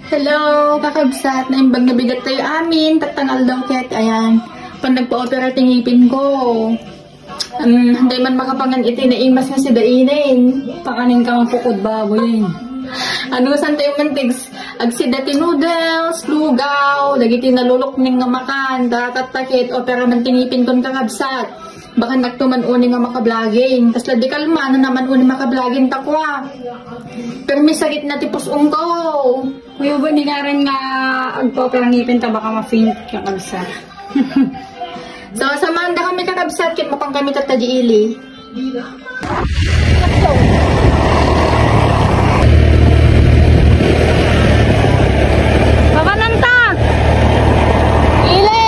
Hello, kakabsat. Naimbag na bigat tayo amin. Tatangal daw ket. Ayan. Pag nagpa-opera tingipin ko. Hindi man makapangan itinaing mas nga si dainin. Pakanin ka mapukod baboy. Ano san tayo mantigs? Agsida ti noodles, lugaw, dagiti nalulukning nga makan, datatakit, opera man tinipin kon kakabsat. Baka nagtuman uni nga makablaging. Tas ladi kalma na naman uni makablaging takwa. Pero may sakit na tipos ko. Kuya ba, ningaran nga agpa-operang ngipin ta baka ma-faint ka kabsa. So, samahan da kami kakabsat, kit mapang kami tatajiili. Babananta! Ili!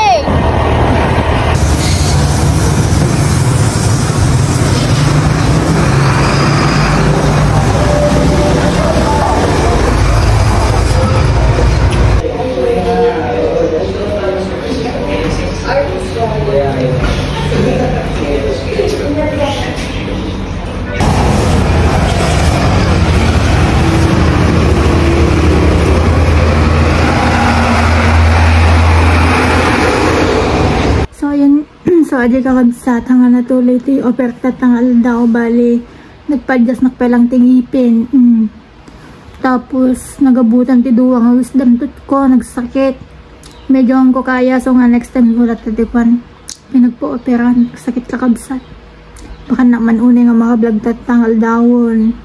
So, adi kakabsat, hanga natuloy ito yung operta tangal daw, bali, nagpadjas nakpelang tingipin. Tapos, nagabutan ti duwang wisdom tooth ko, nagsakit. Medyo ang ko kaya, so nga next time ulat na dikwan, pinagpo-operan, nagsakit kakabsat. Baka naman uni nga makablagtat tangal dawon.